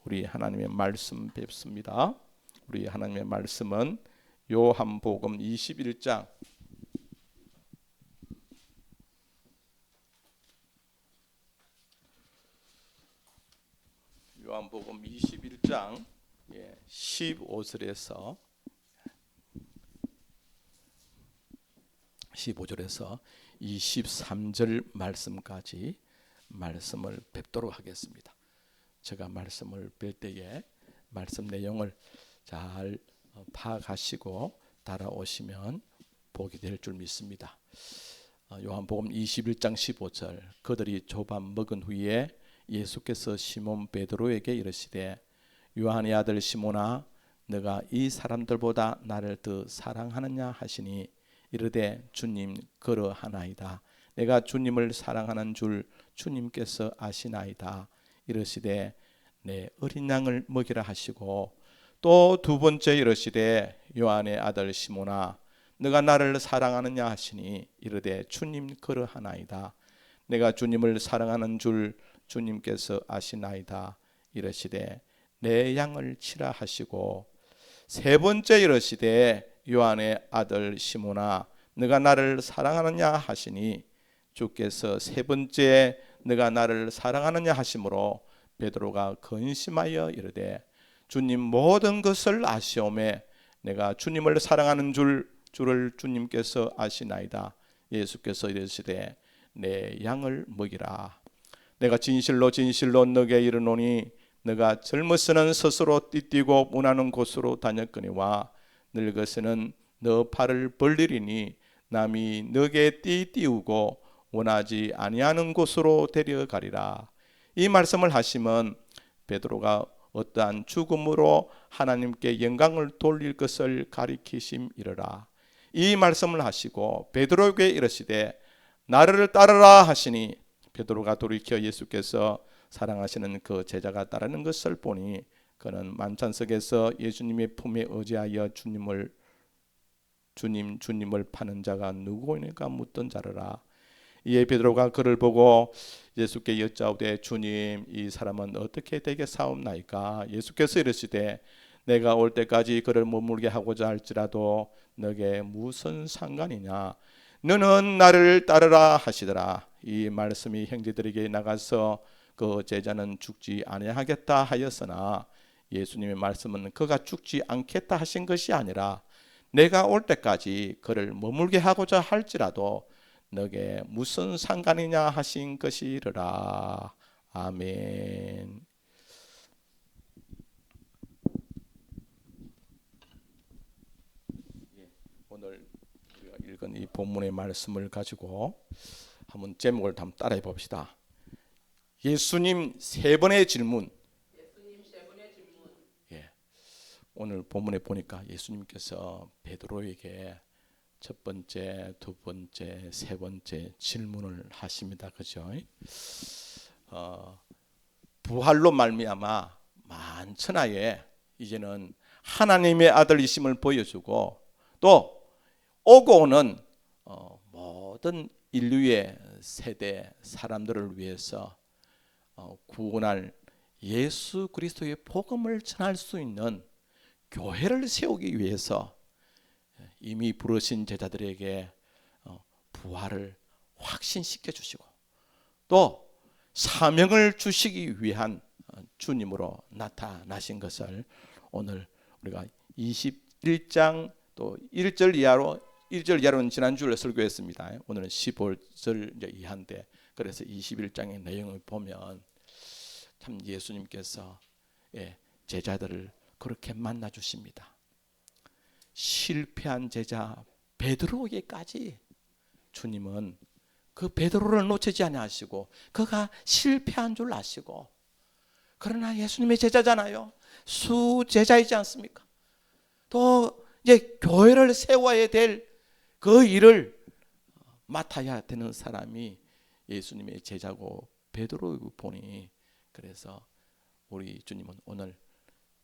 우리 하나님의 말씀 뵙습니다. 우리 하나님의 말씀은 요한복음 21장 요한복음 21장 15절에서 23절 말씀까지 말씀을 뵙도록 하겠습니다. 제가 말씀을 뵐 때에 말씀 내용을 잘 파악하시고 따라오시면 복이 될 줄 믿습니다. 요한복음 21장 15절 그들이 조밥 먹은 후에 예수께서 시몬 베드로에게 이르시되 요한의 아들 시몬아 너가 이 사람들보다 나를 더 사랑하느냐 하시니 이르되 주님 그러하나이다. 내가 주님을 사랑하는 줄 주님께서 아시나이다. 이르시되 내 어린 양을 먹이라 하시고 또 두 번째 이르시되 요한의 아들 시몬아 너가 나를 사랑하느냐 하시니 이르되 주님 그러하나이다. 내가 주님을 사랑하는 줄 주님께서 아시나이다. 이르시되 내 양을 치라 하시고 세 번째 이르시되 요한의 아들 시몬아 너가 나를 사랑하느냐 하시니 주께서 세 번째 너가 나를 사랑하느냐 하심으로 베드로가 근심하여 이르되 주님 모든 것을 아시오매 내가 주님을 사랑하는 줄을 주님께서 아시나이다. 예수께서 이르시되 내 양을 먹이라. 내가 진실로 진실로 너게 이르노니 너가 젊어서는 스스로 띠뛰고 문하는 곳으로 다녔거니와 늙어서는 너 팔을 벌리리니 남이 너게 띠띠우고 원하지 아니하는 곳으로 데려가리라. 이 말씀을 하시면 베드로가 어떠한 죽음으로 하나님께 영광을 돌릴 것을 가리키심이러라. 이 말씀을 하시고 베드로에게 이르시되 나를 따르라 하시니 베드로가 돌이켜 예수께서 사랑하시는 그 제자가 따르는 것을 보니 그는 만찬석에서 예수님의 품에 의지하여 주님을 파는 자가 누구이니까 묻던 자르라. 이에 베드로가 그를 보고 예수께 여짜오되 주님 이 사람은 어떻게 되겠사옵나이까. 예수께서 이르시되 내가 올 때까지 그를 머물게 하고자 할지라도 너게 무슨 상관이냐. 너는 나를 따르라 하시더라. 이 말씀이 형제들에게 나가서 그 제자는 죽지 아니하겠다 하였으나 예수님의 말씀은 그가 죽지 않겠다 하신 것이 아니라 내가 올 때까지 그를 머물게 하고자 할지라도 너게 무슨 상관이냐 하신 것이라. 아멘. 오늘 우리가 읽은 이 본문의 말씀을 가지고 한번 제목을 한번 따라해 봅시다. 예수님 세 번의 질문. 오늘 본문에 보니까 예수님께서 베드로에게 첫 번째, 두 번째, 세 번째 질문을 하십니다. 그죠? 부활로 말미암아 만천하에 이제는 하나님의 아들이심을 보여주고 또 오고 오는 모든 인류의 세대 사람들을 위해서 구원할 예수 그리스도의 복음을 전할 수 있는 교회를 세우기 위해서 이미 부르신 제자들에게 부활을 확신시켜 주시고 또 사명을 주시기 위한 주님으로 나타나신 것을 오늘 우리가 21장 또 1절 이하로는 지난주에 설교했습니다. 오늘은 15절 이하인데 그래서 21장의 내용을 보면 참 예수님께서 제자들을 그렇게 만나 주십니다. 실패한 제자 베드로에게까지 주님은 그 베드로를 놓치지 아니하시고 그가 실패한 줄 아시고 그러나 예수님의 제자잖아요. 수제자이지 않습니까? 또 이제 교회를 세워야 될 그 일을 맡아야 되는 사람이 예수님의 제자고 베드로이고 보니 그래서 우리 주님은 오늘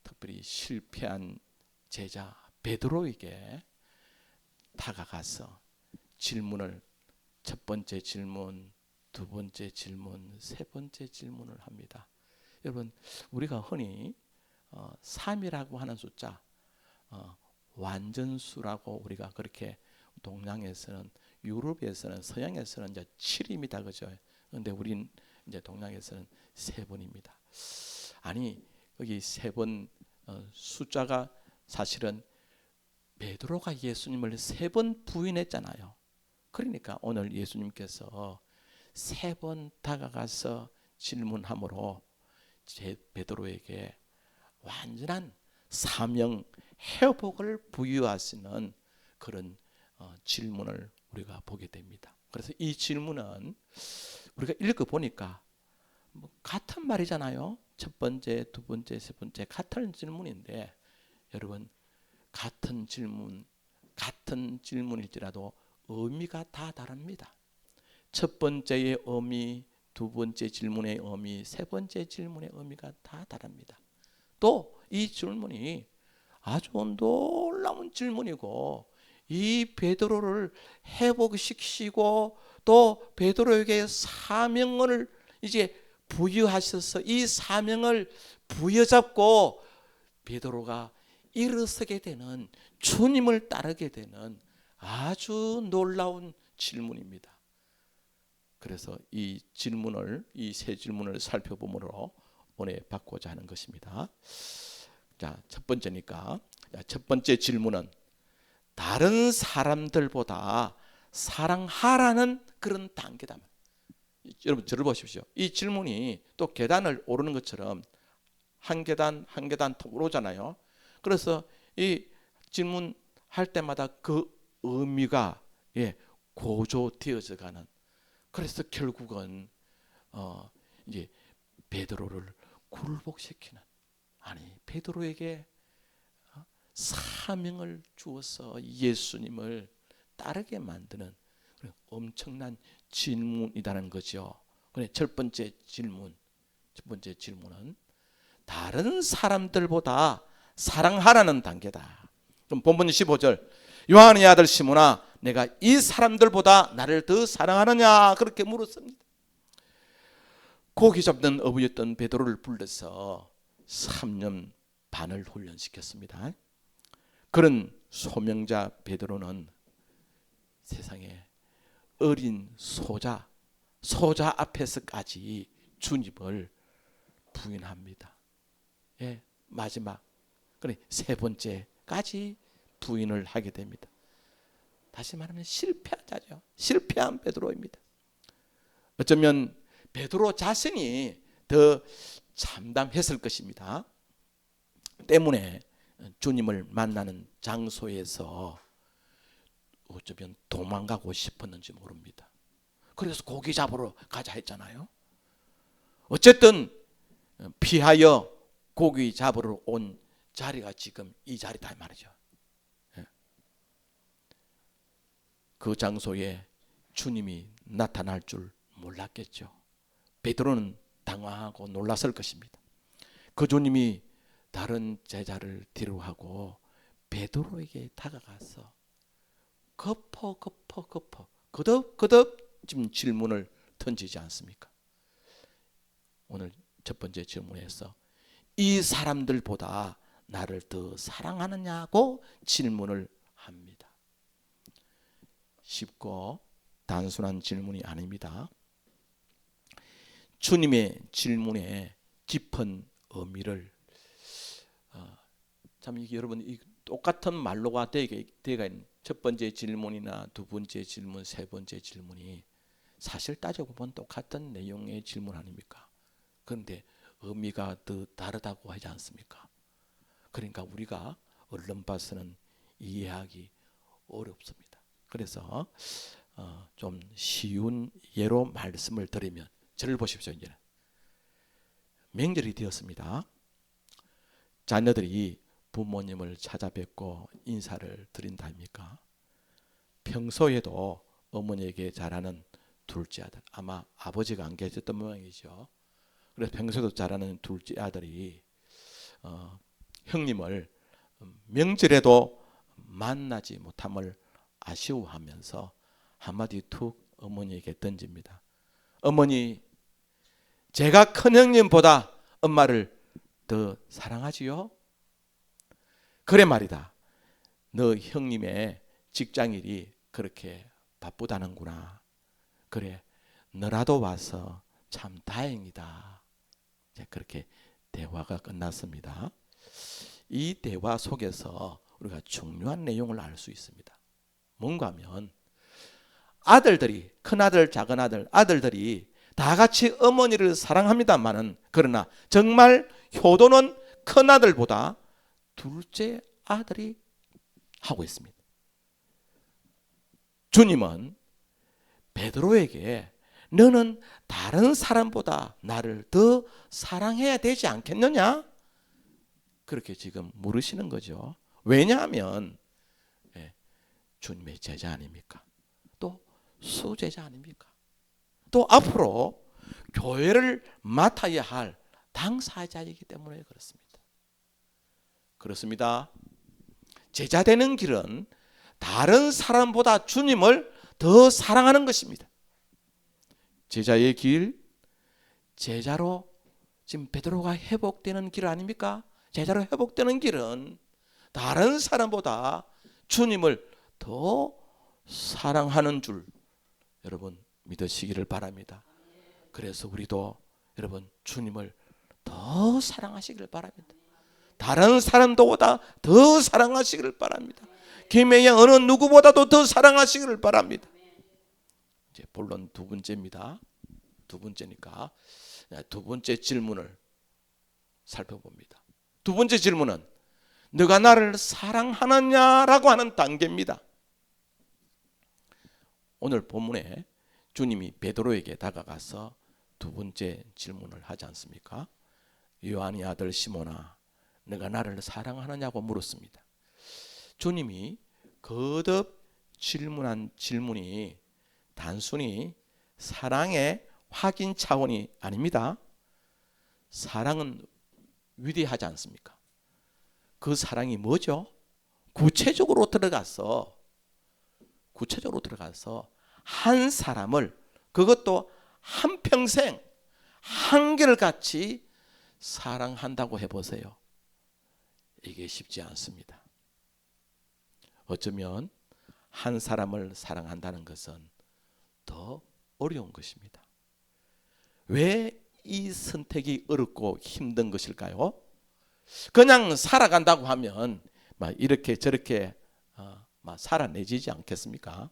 특별히 실패한 제자 베드로에게 다가가서 질문을 첫 번째 질문, 두 번째 질문, 세 번째 질문을 합니다. 여러분, 우리가 흔히 3이라고 하는 숫자, 완전수라고 우리가 그렇게 동양에서는, 유럽에서는, 서양에서는 이제 7입니다, 그죠? 그런데 우린 이제 동양에서는 3번입니다. 아니, 여기 3번 숫자가 사실은 베드로가 예수님을 3번 부인했잖아요. 그러니까 오늘 예수님께서 3번 다가가서 질문함으로 베드로에게 완전한 사명 회복을 부여하시는 그런 질문을 우리가 보게 됩니다. 그래서 이 질문은 우리가 읽어보니까 뭐 같은 말이잖아요. 첫 번째, 두 번째, 세 번째 같은 질문인데, 여러분, 같은 질문일지라도 의미가 다 다릅니다. 첫 번째의 의미, 두 번째 질문의 의미, 세 번째 질문의 의미가 다 다릅니다. 또 이 질문이 아주 놀라운 질문이고, 이 베드로를 회복시키시고 또 베드로에게 사명을 이제 부여하셔서 이 사명을 부여잡고 베드로가 일어서게 되는, 주님을 따르게 되는 아주 놀라운 질문입니다. 그래서 이 세 질문을 살펴보므로 오늘 받고자 하는 것입니다. 자, 첫 번째니까, 첫 번째 질문은 다른 사람들보다 사랑하라는 그런 단계다. 여러분, 저를 보십시오. 이 질문이 또 계단을 오르는 것처럼 한 계단 한 계단 오르잖아요. 그래서 이 질문할 때마다 그 의미가 고조되어져 가는. 그래서 결국은 이제 베드로를 굴복시키는, 아니 베드로에게 사명을 주어서 예수님을 따르게 만드는 엄청난 질문이라는 거죠. 그래, 첫 번째 질문은 다른 사람들보다 사랑하라는 단계다. 그럼 본문 15절, 요한의 아들 시몬아, 내가 이 사람들보다 나를 더 사랑하느냐, 그렇게 물었습니다. 고기 잡는 어부였던 베드로를 불러서 3년 반을 훈련시켰습니다. 그런 소명자 베드로는 세상에 어린 소자 앞에서까지 주님을 부인합니다. 마지막, 그래, 세 번째까지 부인을 하게 됩니다. 다시 말하면 실패한 자죠. 실패한 베드로입니다. 어쩌면 베드로 자신이 더 참담했을 것입니다. 때문에 주님을 만나는 장소에서 어쩌면 도망가고 싶었는지 모릅니다. 그래서 고기 잡으러 가자 했잖아요. 어쨌든 피하여 고기 잡으러 온 자리가 지금 이 자리다 말이죠. 그 장소에 주님이 나타날 줄 몰랐겠죠. 베드로는 당황하고 놀랐을 것입니다. 그 주님이 다른 제자를 뒤로하고 베드로에게 다가가서 거듭 지금 질문을 던지지 않습니까? 오늘 첫 번째 질문에서 이 사람들보다 나를 더 사랑하느냐고 질문을 합니다. 쉽고 단순한 질문이 아닙니다. 주님의 질문에 깊은 의미를 참 이게 여러분, 이 똑같은 말로가 되가 있는 첫 번째 질문이나 두 번째 질문, 세 번째 질문이 사실 따지고 보면 똑같은 내용의 질문 아닙니까? 그런데 의미가 더 다르다고 하지 않습니까? 그러니까 우리가 얼른 봐서는 이해하기 어렵습니다. 그래서 좀 쉬운 예로 말씀을 드리면, 저를 보십시오. 이제 명절이 되었습니다. 자녀들이 부모님을 찾아뵙고 인사를 드린다 아닙니까? 평소에도 어머니에게 잘하는 둘째 아들, 아마 아버지가 안 계셨던 모양이죠. 그래서 평소에도 잘하는 둘째 아들이 형님을 명절에도 만나지 못함을 아쉬워하면서 한마디 툭 어머니에게 던집니다. 어머니, 제가 큰 형님보다 엄마를 더 사랑하지요? 그래 말이다. 너 형님의 직장일이 그렇게 바쁘다는구나. 그래, 너라도 와서 참 다행이다. 그렇게 대화가 끝났습니다. 이 대화 속에서 우리가 중요한 내용을 알 수 있습니다. 뭔가 하면 아들들이, 큰아들, 작은아들, 아들들이 다 같이 어머니를 사랑합니다만은, 그러나 정말 효도는 큰아들보다 둘째 아들이 하고 있습니다. 주님은 베드로에게 너는 다른 사람보다 나를 더 사랑해야 되지 않겠느냐? 그렇게 지금 물으시는 거죠. 왜냐하면 주님의 제자 아닙니까? 또 수제자 아닙니까? 또 앞으로 교회를 맡아야 할 당사자이기 때문에 그렇습니다. 그렇습니다. 제자 되는 길은 다른 사람보다 주님을 더 사랑하는 것입니다. 제자의 길, 제자로 지금 베드로가 회복되는 길 아닙니까? 제자로 회복되는 길은 다른 사람보다 주님을 더 사랑하는 줄 여러분 믿으시기를 바랍니다. 그래서 우리도 여러분 주님을 더 사랑하시기를 바랍니다. 다른 사람보다 더 사랑하시기를 바랍니다. 김혜영 어느 누구보다도 더 사랑하시기를 바랍니다. 이제 본론 두 번째입니다. 두 번째니까 두 번째 질문을 살펴봅니다. 두 번째 질문은 너가 나를 사랑하느냐라고 하는 단계입니다. 오늘 본문에 주님이 베드로에게 다가가서 두 번째 질문을 하지 않습니까? 요한의 아들 시몬아, 너가 나를 사랑하느냐고 물었습니다. 주님이 거듭 질문한 질문이 단순히 사랑의 확인 차원이 아닙니다. 사랑은 위대하지 않습니까? 그 사랑이 뭐죠? 구체적으로 들어가서 한 사람을, 그것도 한평생 한결같이 사랑한다고 해보세요. 이게 쉽지 않습니다. 어쩌면 한 사람을 사랑한다는 것은 더 어려운 것입니다. 왜 이 선택이 어렵고 힘든 것일까요? 그냥 살아간다고 하면 막 이렇게 저렇게 막 살아내지지 않겠습니까?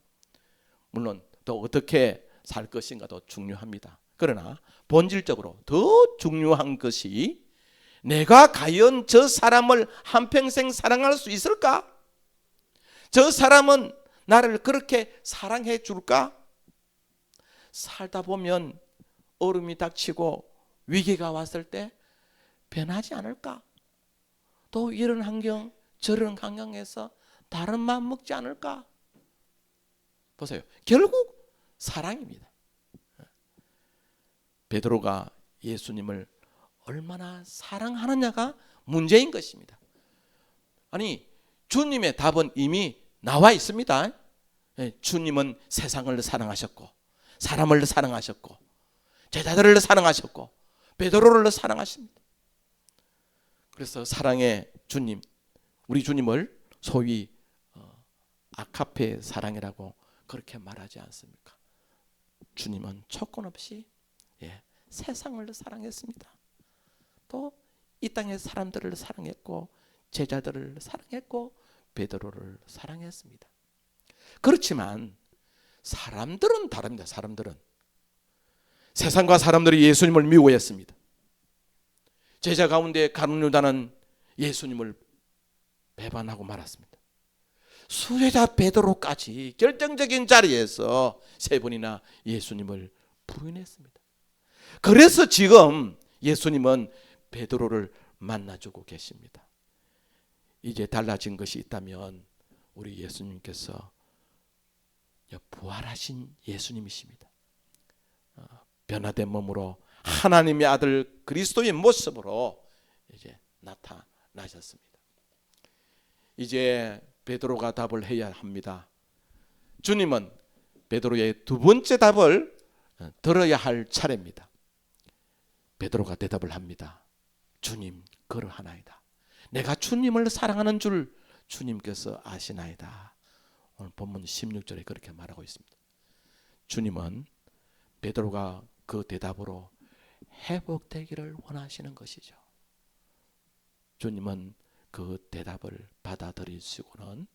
물론 또 어떻게 살 것인가도 중요합니다. 그러나 본질적으로 더 중요한 것이 내가 과연 저 사람을 한평생 사랑할 수 있을까? 저 사람은 나를 그렇게 사랑해 줄까? 살다 보면 어려움이 닥치고 위기가 왔을 때 변하지 않을까? 또 이런 환경 저런 환경에서 다른 마음 먹지 않을까? 보세요. 결국 사랑입니다. 베드로가 예수님을 얼마나 사랑하느냐가 문제인 것입니다. 아니 주님의 답은 이미 나와 있습니다. 주님은 세상을 사랑하셨고 사람을 사랑하셨고 제자들을 사랑하셨고 베드로를 사랑하십니다. 그래서 사랑의 주님, 우리 주님을 소위 아카페 사랑이라고 그렇게 말하지 않습니까? 주님은 조건 없이 세상을 사랑했습니다. 또 이 땅의 사람들을 사랑했고 제자들을 사랑했고 베드로를 사랑했습니다. 그렇지만 사람들은 다릅니다. 사람들은 세상과 사람들이 예수님을 미워했습니다. 제자 가운데 가룟 유다는 예수님을 배반하고 말았습니다. 수제자 베드로까지 결정적인 자리에서 세 번이나 예수님을 부인했습니다. 그래서 지금 예수님은 베드로를 만나주고 계십니다. 이제 달라진 것이 있다면 우리 예수님께서 부활하신 예수님이십니다. 변화된 몸으로 하나님의 아들 그리스도의 모습으로 이제 나타나셨습니다. 이제 베드로가 답을 해야 합니다. 주님은 베드로의 두 번째 답을 들어야 할 차례입니다. 베드로가 대답을 합니다. 주님 그러하나이다. 내가 주님을 사랑하는 줄 주님께서 아시나이다. 오늘 본문 16절에 그렇게 말하고 있습니다. 주님은 베드로가 그 대답으로 회복되기를 원하시는 것이죠. 주님은 그 대답을 받아들이시고는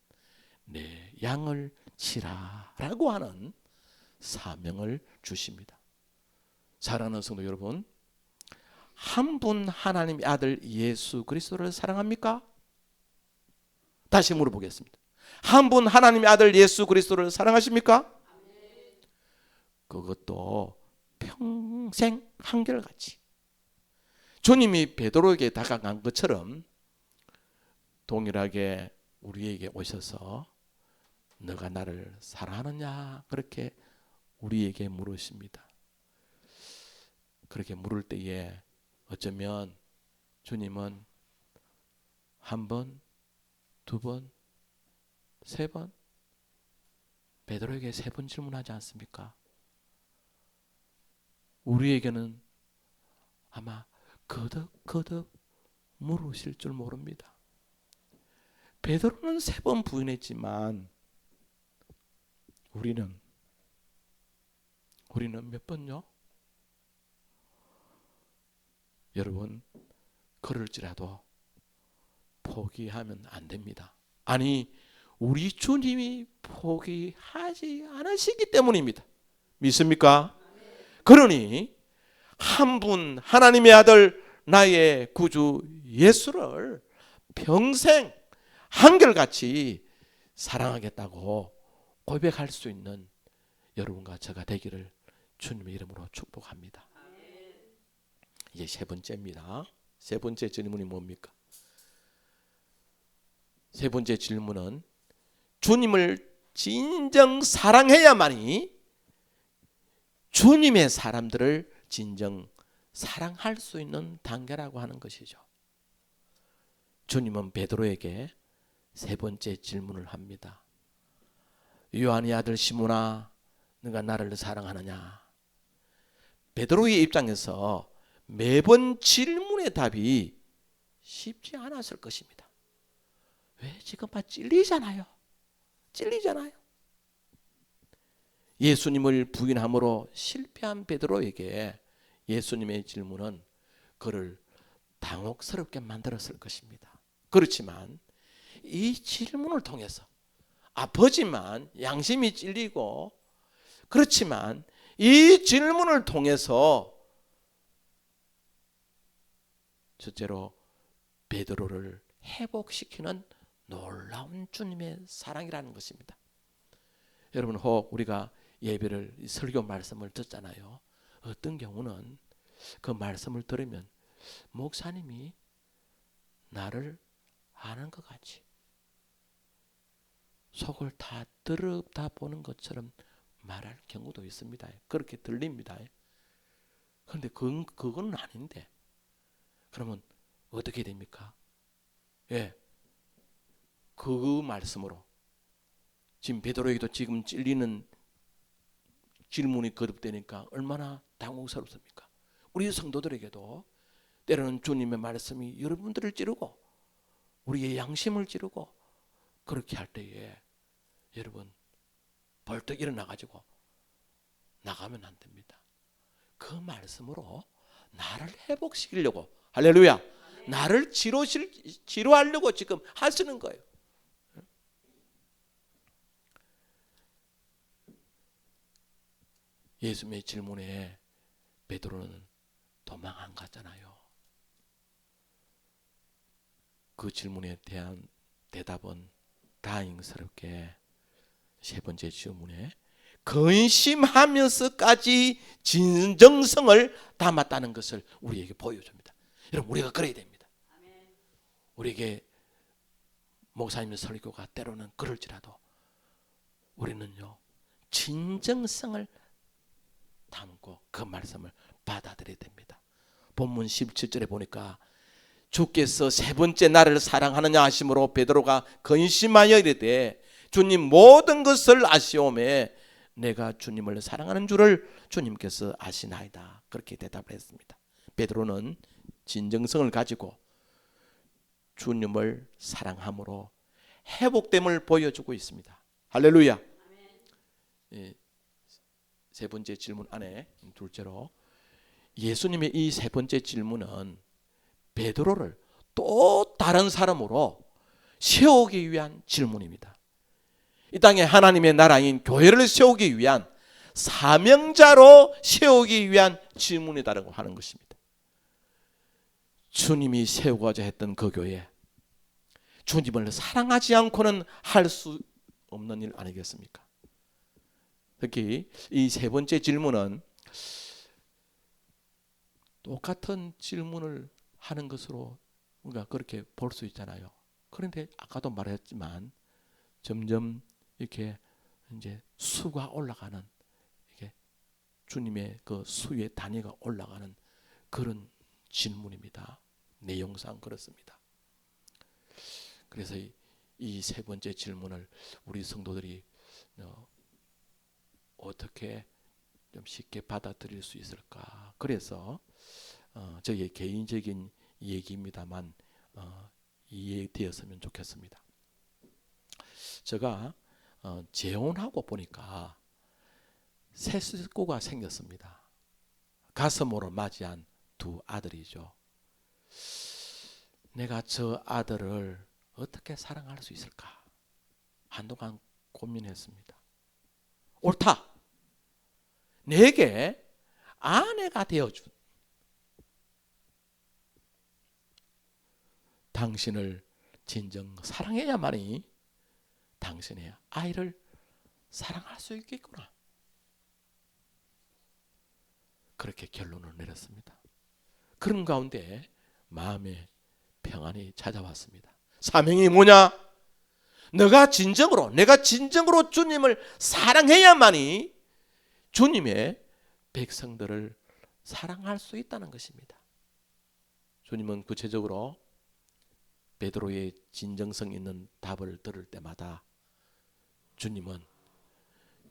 내 양을 치라라고 하는 사명을 주십니다. 사랑하는 성도 여러분, 한 분 하나님의 아들 예수 그리스도를 사랑합니까? 다시 물어보겠습니다. 한 분 하나님의 아들 예수 그리스도를 사랑하십니까? 그것도 평생 한결같이 주님이 베드로에게 다가간 것처럼 동일하게 우리에게 오셔서 너가 나를 사랑하느냐 그렇게 우리에게 물으십니다. 그렇게 물을 때에 어쩌면 주님은 한 번, 두 번, 세 번, 베드로에게 세 번 질문하지 않습니까? 우리에게는 아마 거듭 물으실 줄 모릅니다. 베드로는 세 번 부인했지만 우리는 몇 번요? 여러분, 그럴지라도 포기하면 안 됩니다. 아니, 우리 주님이 포기하지 않으시기 때문입니다. 믿습니까? 그러니 한 분 하나님의 아들 나의 구주 예수를 평생 한결같이 사랑하겠다고 고백할 수 있는 여러분과 저가 되기를 주님의 이름으로 축복합니다. 이제 세 번째입니다. 세 번째 질문이 뭡니까? 세 번째 질문은 주님을 진정 사랑해야만이 주님의 사람들을 진정 사랑할 수 있는 단계라고 하는 것이죠. 주님은 베드로에게 세 번째 질문을 합니다. 요한의 아들 시몬아, 네가 나를 사랑하느냐? 베드로의 입장에서 매번 질문의 답이 쉽지 않았을 것입니다. 왜? 지금 찔리잖아요. 예수님을 부인함으로 실패한 베드로에게 예수님의 질문은 그를 당혹스럽게 만들었을 것입니다. 그렇지만 이 질문을 통해서 아프지만 양심이 찔리고 그렇지만 이 질문을 통해서 첫째로 베드로를 회복시키는 놀라운 주님의 사랑이라는 것입니다. 여러분, 혹 우리가 예배를 설교 말씀을 듣잖아요. 어떤 경우는 그 말씀을 들으면 목사님이 나를 아는 것 같이 속을 다 들여다보는 것처럼 말할 경우도 있습니다. 그렇게 들립니다. 그런데 그건 아닌데 그러면 어떻게 됩니까? 그 말씀으로 지금 베드로에게도 지금 찔리는 질문이 거듭되니까 얼마나 당혹스럽습니까? 우리 성도들에게도 때로는 주님의 말씀이 여러분들을 찌르고 우리의 양심을 찌르고 그렇게 할 때에 여러분 벌떡 일어나가지고 나가면 안 됩니다. 그 말씀으로 나를 회복시키려고 할렐루야 나를 치료하려고 지금 하시는 거예요. 예수님의 질문에 베드로는 도망 안 갔잖아요. 그 질문에 대한 대답은 다행스럽게 세 번째 질문에 근심하면서까지 진정성을 담았다는 것을 우리에게 보여줍니다. 여러분, 우리가 그래야 됩니다. 우리에게 목사님의 설교가 때로는 그럴지라도 우리는요 진정성을 담고 그 말씀을 받아들여야 됩니다. 본문 17절에 보니까 주께서 세 번째 나를 사랑하느냐 하심으로 베드로가 근심하여 이르되 주님 모든 것을 아시오매 내가 주님을 사랑하는 줄을 주님께서 아시나이다. 그렇게 대답을 했습니다. 베드로는 진정성을 가지고 주님을 사랑함으로 회복됨을 보여주고 있습니다. 할렐루야. 세 번째 질문 안에 둘째로 예수님의 이 세 번째 질문은 베드로를 또 다른 사람으로 세우기 위한 질문입니다. 이 땅에 하나님의 나라인 교회를 세우기 위한 사명자로 세우기 위한 질문이다라고 하는 것입니다. 주님이 세우고자 했던 그 교회, 주님을 사랑하지 않고는 할 수 없는 일 아니겠습니까? 특히 이 세 번째 질문은 똑같은 질문을 하는 것으로 우리가 그렇게 볼 수 있잖아요. 그런데 아까도 말했지만 점점 이렇게 이제 수가 올라가는, 이게 주님의 그 수의 단위가 올라가는 그런 질문입니다. 내용상 그렇습니다. 그래서 이 세 번째 질문을 우리 성도들이 어떻게 좀 쉽게 받아들일 수 있을까? 그래서 저의 개인적인 얘기입니다만 이해되었으면 좋겠습니다. 제가 재혼하고 보니까 새 식구가 생겼습니다. 가슴으로 맞이한 두 아들이죠. 내가 저 아들을 어떻게 사랑할 수 있을까? 한동안 고민했습니다. 옳다. 내게 아내가 되어준 당신을 진정 사랑해야만이 당신의 아이를 사랑할 수 있겠구나. 그렇게 결론을 내렸습니다. 그런 가운데 마음의 평안이 찾아왔습니다. 사명이 뭐냐? 내가 진정으로 주님을 사랑해야만이 주님의 백성들을 사랑할 수 있다는 것입니다. 주님은 구체적으로 베드로의 진정성 있는 답을 들을 때마다 주님은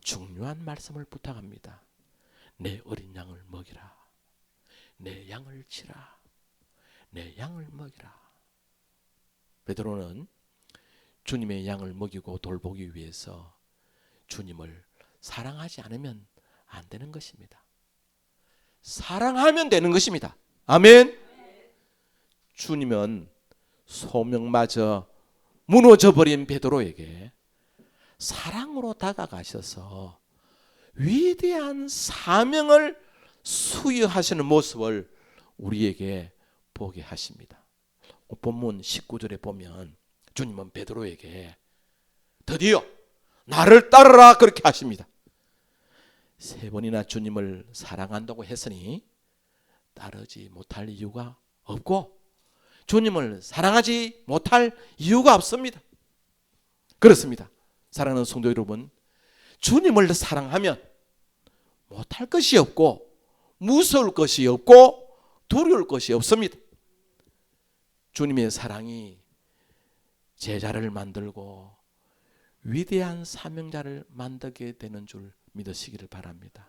중요한 말씀을 부탁합니다. 내 어린 양을 먹이라. 내 양을 치라. 내 양을 먹이라. 베드로는 주님의 양을 먹이고 돌보기 위해서 주님을 사랑하지 않으면 안 되는 것입니다. 사랑하면 되는 것입니다. 아멘. 주님은 소명마저 무너져버린 베드로에게 사랑으로 다가가셔서 위대한 사명을 수여하시는 모습을 우리에게 보게 하십니다. 본문 19절에 보면 주님은 베드로에게 드디어 나를 따르라 그렇게 하십니다. 세 번이나 주님을 사랑한다고 했으니 따르지 못할 이유가 없고 주님을 사랑하지 못할 이유가 없습니다. 그렇습니다. 사랑하는 성도 여러분, 주님을 사랑하면 못할 것이 없고 무서울 것이 없고 두려울 것이 없습니다. 주님의 사랑이 제자를 만들고 위대한 사명자를 만들게 되는 줄 믿으시기를 바랍니다.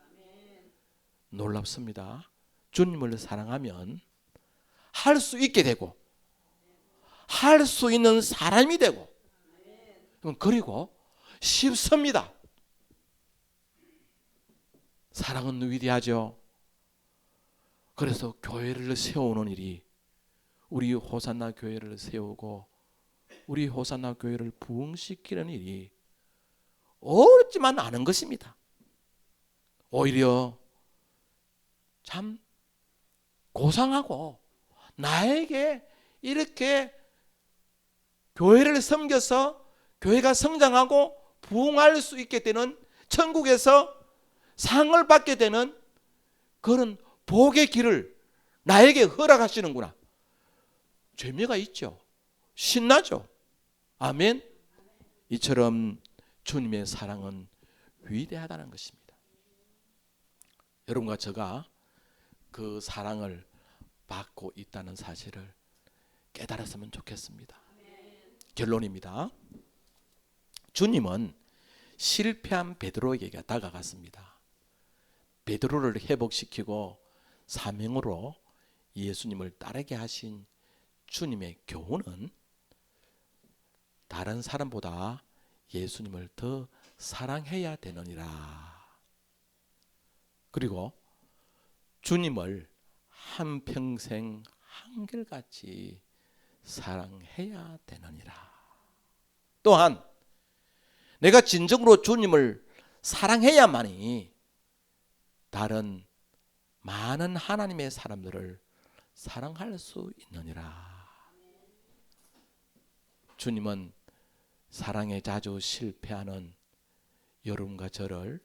놀랍습니다. 주님을 사랑하면 할 수 있게 되고 할 수 있는 사람이 되고 그리고 쉽습니다. 사랑은 위대하죠. 그래서 교회를 세우는 일이, 우리 호산나 교회를 세우고 우리 호산나 교회를 부흥시키는 일이 어렵지만 않은 것입니다. 오히려 참 고상하고 나에게 이렇게 교회를 섬겨서 교회가 성장하고 부흥할 수 있게 되는, 천국에서 상을 받게 되는 그런 복의 길을 나에게 허락하시는구나. 재미가 있죠. 신나죠. 아멘. 이처럼 주님의 사랑은 위대하다는 것입니다. 여러분과 제가 그 사랑을 받고 있다는 사실을 깨달았으면 좋겠습니다. 결론입니다. 주님은 실패한 베드로에게 다가갔습니다. 베드로를 회복시키고 사명으로 예수님을 따르게 하신 주님의 교훈은 다른 사람보다 예수님을 더 사랑해야 되느니라. 그리고 주님을 한평생 한결같이 사랑해야 되느니라. 또한 내가 진정으로 주님을 사랑해야만이 다른 많은 하나님의 사람들을 사랑할 수 있느니라. 주님은 사랑에 자주 실패하는 여러분과 저를,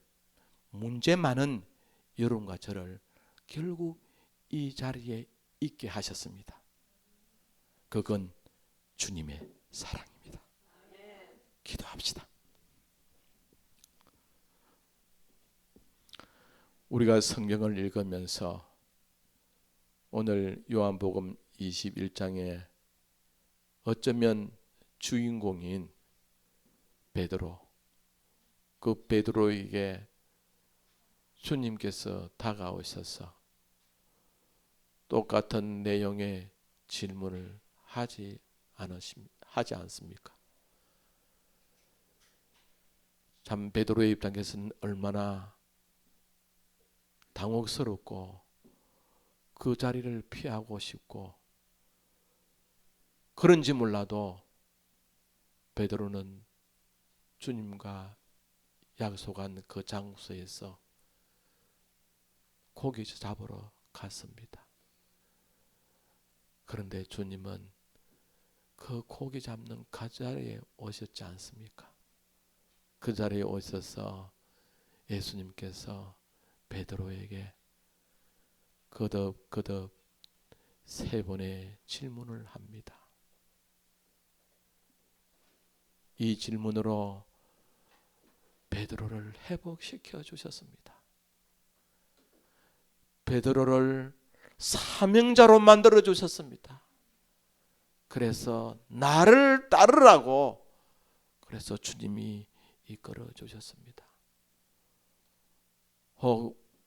문제 많은 여러분과 저를 결국 이 자리에 있게 하셨습니다. 그건 주님의 사랑입니다. 기도합시다. 우리가 성경을 읽으면서 오늘 요한복음 21장에 어쩌면 주인공인 베드로, 그 베드로에게 주님께서 다가오셔서 똑같은 내용의 질문을 하지 않습니까? 참 베드로의 입장에서는 얼마나 당혹스럽고 그 자리를 피하고 싶고, 그런지 몰라도 베드로는 주님과 약속한 그 장소에서 고기 잡으러 갔습니다. 그런데 주님은 그 고기 잡는 그 자리에 오셨지 않습니까? 그 자리에 오셔서 예수님께서 베드로에게 거듭 세 번의 질문을 합니다. 이 질문으로 베드로를 회복시켜 주셨습니다. 베드로를 사명자로 만들어 주셨습니다. 그래서 나를 따르라고, 그래서 주님이 이끌어 주셨습니다.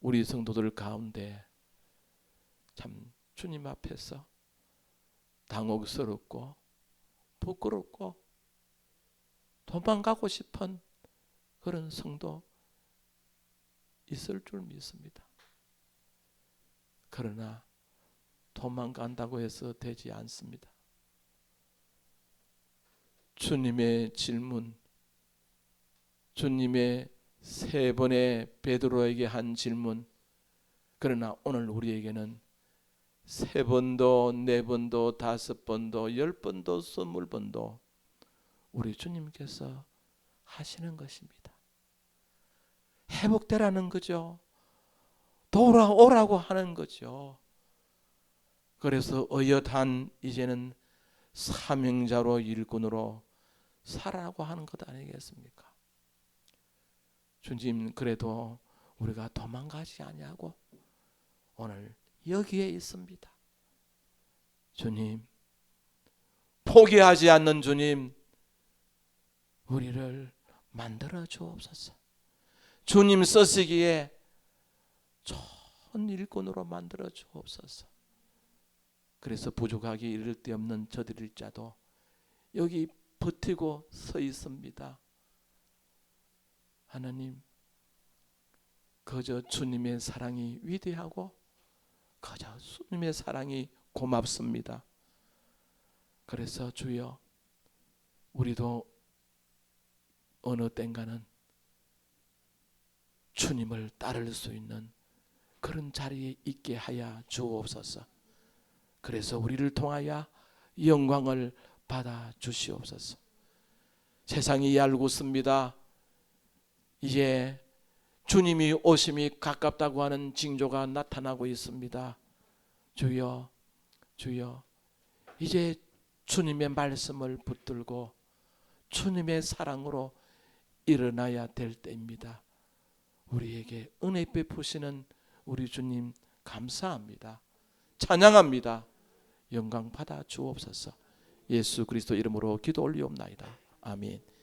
우리 성도들 가운데 참 주님 앞에서 당혹스럽고 부끄럽고 도망가고 싶은 그런 성도 있을 줄 믿습니다. 그러나 도망간다고 해서 되지 않습니다. 주님의 질문, 주님의 세 번의 베드로에게 한 질문, 그러나 오늘 우리에게는 세 번도, 네 번도, 다섯 번도, 열 번도, 20번도 우리 주님께서 하시는 것입니다. 회복되라는 거죠. 돌아오라고 하는 거죠. 그래서 어엿한 이제는 사명자로 일꾼으로 살아라고 하는 것 아니겠습니까? 주님, 그래도 우리가 도망가지 아니하고 오늘 여기에 있습니다. 주님, 포기하지 않는 주님, 우리를 만들어 주옵소서. 주님 쓰시기에 좋은 일꾼으로 만들어 주옵소서. 그래서 부족하기 이를 데 없는 저들일 자도 여기 버티고 서 있습니다. 하나님, 그저 주님의 사랑이 위대하고 그저 주님의 사랑이 고맙습니다. 그래서 주여, 우리도 어느 땐가는 주님을 따를 수 있는 그런 자리에 있게 하여 주옵소서. 그래서 우리를 통하여 영광을 받아 주시옵소서. 세상이 알고 있습니다. 이제 주님이 오심이 가깝다고 하는 징조가 나타나고 있습니다. 주여, 주여, 이제 주님의 말씀을 붙들고 주님의 사랑으로 일어나야 될 때입니다. 우리에게 은혜 베푸시는 우리 주님 감사합니다. 찬양합니다. 영광 받아 주옵소서. 예수 그리스도 이름으로 기도 올리옵나이다. 아멘.